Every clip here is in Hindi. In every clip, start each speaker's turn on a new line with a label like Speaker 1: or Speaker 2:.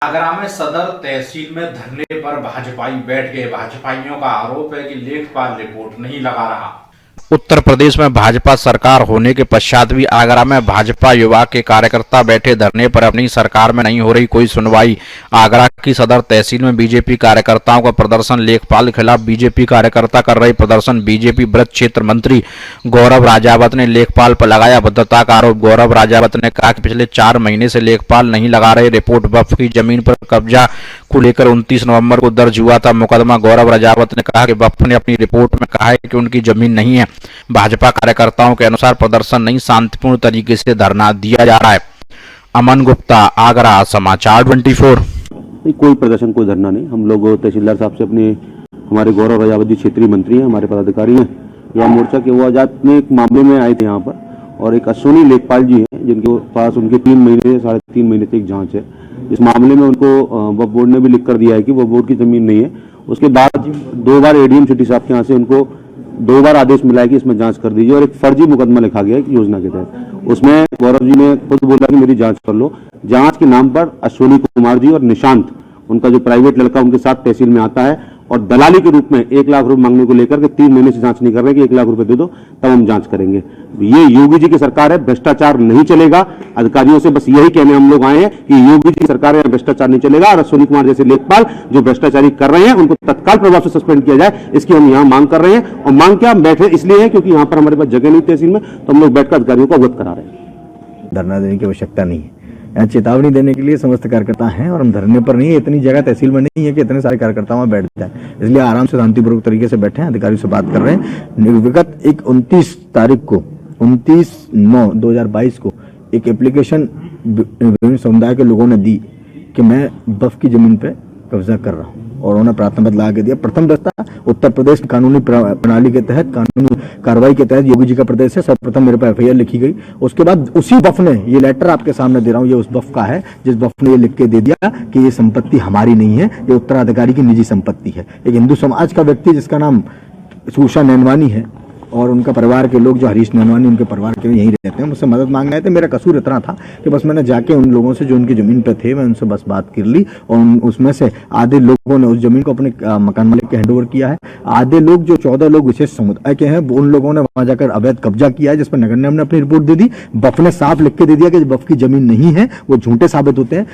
Speaker 1: आगरा में सदर तहसील में धरने पर भाजपाई बैठ गए। भाजपाइयों का आरोप है कि लेखपाल रिपोर्ट नहीं लगा रहा। उत्तर प्रदेश में भाजपा सरकार होने के पश्चात भी आगरा में भाजपा युवा के कार्यकर्ता बैठे धरने पर अपनी सरकार में नहीं हो रही कोई सुनवाई। आगरा की सदर तहसील में बीजेपी कार्यकर्ताओं का प्रदर्शन। लेखपाल के खिलाफ बीजेपी कार्यकर्ता कर रहे प्रदर्शन। बीजेपी ब्रज क्षेत्र मंत्री गौरव राजावत ने लेखपाल पर लगाया भद्रता का आरोप। गौरव राजावत ने कहा कि पिछले 4 महीने से लेखपाल नहीं लगा रहे रिपोर्ट। वक्फ की जमीन पर कब्जा को लेकर 29 नवंबर को दर्ज हुआ था मुकदमा। गौरव राजावत ने कहा कि वक्फ ने अपनी रिपोर्ट में कहा है कि उनकी जमीन नहीं है। भाजपा कार्यकर्ताओं के अनुसार प्रदर्शन नहीं, शांतिपूर्ण तरीके से धरना दिया जा रहा है। अमन गुप्ता, आगरा समाचार 24।
Speaker 2: कोई प्रदर्शन, कोई धरना नहीं। हम लोग तहसीलदार साहब से हमारे गौरव राजावत जी क्षेत्रीय मंत्री हैं, हमारे पदाधिकारी हैं, युवा मोर्चा के वो आजाद ने एक मामले में आए थे यहाँ पर, और एक अश्विनी लेखपाल जी हैं जिनके पास उनके 3 महीने 3.5 महीने से एक जांच है। इस मामले में उनको वक्फ बोर्ड ने भी लिख कर दिया है कि वक्फ बोर्ड की जमीन नहीं है। उसके बाद 2 बार एडीएम सिटी साहब के यहाँ से उनको 2 बार आदेश मिला है कि इसमें जांच कर दीजिए, और एक फर्जी मुकदमा लिखा गया है योजना के तहत। उसमें गौरव जी ने खुद बोला कि मेरी जांच कर लो। जांच के नाम पर अश्विनी कुमार जी और निशांत, उनका जो प्राइवेट लड़का उनके साथ तहसील में आता है, और दलाली के रूप में 1 लाख रुपए मांगने को लेकर के 3 महीने से जांच नहीं कर रहे कि 1 लाख रुपए दे दो तब हम जांच करेंगे। ये योगी जी की सरकार है, भ्रष्टाचार नहीं चलेगा। अधिकारियों से बस यही कहने हम लोग आए हैं कि योगी जी की सरकार है, भ्रष्टाचार नहीं चलेगा, और अश्विनी कुमार जैसे लेखपाल जो भ्रष्टाचारी कर रहे हैं उनको तत्काल प्रभाव से सस्पेंड किया जाए, इसकी हम यहाँ मांग कर रहे हैं। और मांग क्या बैठे इसलिए है क्योंकि यहाँ पर हमारे पास जगह नहीं तहसील में, तो हम लोग बैठकर अधिकारियों को अवगत करा रहे हैं।
Speaker 3: धरना देने की आवश्यकता नहीं है, यहाँ चेतावनी देने के लिए समस्त कार्यकर्ता हैं, और हम धरने पर नहीं है। इतनी जगह तहसील में नहीं है कि इतने सारे कार्यकर्ता वहां बैठ जाए, इसलिए आराम से शांतिपूर्वक तरीके से बैठे हैं, अधिकारियों से बात कर रहे हैं। विगत 29 तारीख को 29/9/2022 को एक एप्लीकेशन विभिन्न समुदाय के लोगों ने दी कि मैं वक्फ की जमीन पे कब्जा कर रहा हूँ, और उन्होंने प्रार्थना पत्र लगा के दिया। प्रथम दस्ता उत्तर प्रदेश कानूनी प्रणाली के तहत, कानूनी कार्रवाई के तहत योगी जी का प्रदेश है, सर्वप्रथम मेरे पर FIR लिखी गई। उसके बाद उसी वक्फ ने, ये लेटर आपके सामने दे रहा हूँ, ये उस वक्फ का है जिस वक्फ ने ये लिख के दे दिया कि ये संपत्ति हमारी नहीं है, ये उत्तराधिकारी की निजी संपत्ति है। एक हिंदू समाज का व्यक्ति जिसका नाम सुषा नैनवानी है, और उनका परिवार के लोग जो हरीश नैनवानी उनके परिवार के यहीं रहते हैं, मुझसे मदद मांगने आए थे। मेरा कसूर इतना था कि बस मैंने जाके उन लोगों से जो उनकी जमीन पे थे, मैं उनसे बस बात कर ली, और उसमें से आधे लोगों ने उस जमीन को अपने मकान मालिक के हैंडओवर किया है। आधे लोग जो 14 लोग विशेष समुदाय के हैं, उन लोगों ने वहां जाकर अवैध कब्जा किया है, जिस पर नगर निगम ने अपनी रिपोर्ट दे दी। वक्फ ने साफ लिख के दे दिया कि वक्फ की जमीन नहीं है, वो झूठे साबित होते हैं।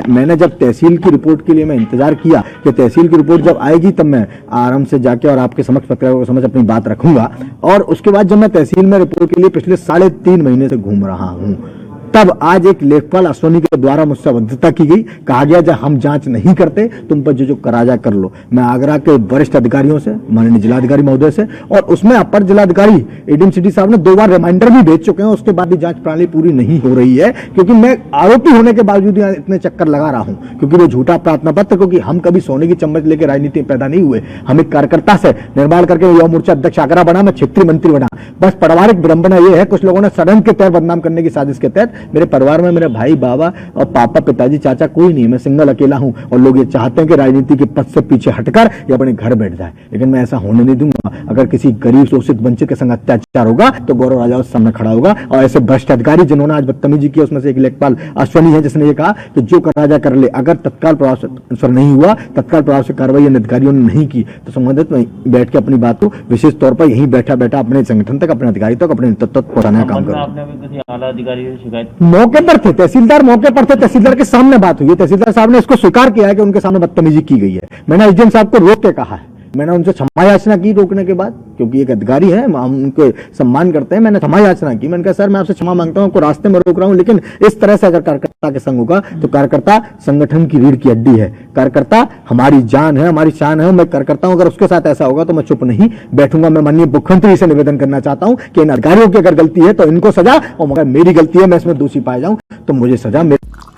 Speaker 3: मैंने जब तहसील की रिपोर्ट के लिए मैं इंतजार किया कि तहसील की रिपोर्ट जब आएगी तब मैं आराम से जाके और आपके समक्ष पत्रकारों को समझ अपनी बात रखूंगा। और उसके बाद जब मैं तहसील में रिपोर्ट के लिए पिछले 3.5 महीने से घूम रहा हूं, तब आज एक लेखपाल अश्विनी के द्वारा मुझसे अवध्यता की गई। कहा गया जब हम जांच नहीं करते तुम पर जो कराजा कर लो। मैं आगरा के वरिष्ठ अधिकारियों से, माननीय जिलाधिकारी महोदय से, और उसमें अपर जिलाधिकारी एडीएम सिटी साहब ने 2 बार रिमाइंडर भी भेज चुके हैं। उसके बाद भी जांच प्रणाली पूरी नहीं हो रही है, क्योंकि मैं आरोपी होने के बावजूद इतने चक्कर लगा रहा हूं, क्योंकि वो झूठा प्रार्थना पत्र, क्योंकि हम कभी सोने की चम्मच लेकर राजनीति में पैदा नहीं हुए। हम एक कार्यकर्ता से निर्माण करके युवा मोर्चा अध्यक्ष आगरा बना, मैं क्षेत्रीय मंत्री बना। बस पारिवारिक विडंबना यह है, कुछ लोगों ने षड्यंत्र के तहत बदनाम करने की साजिश के तहत मेरे परिवार में मेरे भाई, बाबा और पापा, पिताजी, चाचा कोई नहीं, मैं सिंगल अकेला हूं, और लोग ये चाहते हैं कि राजनीति के पथ से पीछे हटकर ये अपने घर बैठ जाए, लेकिन मैं ऐसा होने नहीं दूंगा। अगर किसी गरीब, शोषित, वंचित के संग अत्याचार होगा तो गौरव राजावत सामने खड़ा होगा। और ऐसे भ्रष्ट अधिकारी जिन्होंने आज बदतमीजी की, उसमें से एक लेखपाल अश्विनी है जिसने ये कहा कि जो कराजा कर ले, अगर तत्काल प्रभाव से नहीं हुआ, तत्काल प्रभाव से कार्रवाई अधिकारियों ने नहीं की, तो संबंधित बैठ के अपनी बात को विशेष तौर पर यहीं बैठा अपने संगठन तक, अपने अधिकारी तक, अपने नेतृत्व तक पहुंचाने का काम करें। मौके पर थे तहसीलदार, मौके पर थे, तहसीलदार के सामने बात हुई है। तहसीलदार साहब ने इसको स्वीकार किया है कि उनके सामने बदतमीजी की गई है। मैंने एसडीएम साहब को रोक के कहा है, मैंने उनसे क्षमा याचना की रोकने के बाद, क्योंकि एक अधिकारी है, हम उनको सम्मान करते हैं। मैंने क्षमा याचना की, मैंने कहा सर मैं आपसे क्षमा मांगता हूं, आपको रास्ते में रोक रहा हूं, लेकिन इस तरह से अगर कार्यकर्ता के संग होगा तो कार्यकर्ता संगठन की रीढ़ की हड्डी है, कार्यकर्ता हमारी जान है, हमारी शान है। मैं कार्यकर्ता हूं, अगर उसके साथ ऐसा होगा तो मैं चुप नहीं बैठूंगा। मैं माननीय मुख्यमंत्री से निवेदन करना चाहता हूं कि इन अधिकारियों की अगर गलती है तो इनको सजा, और मगर मेरी गलती है, मैं इसमें दोषी पाया जाऊं तो मुझे सजा।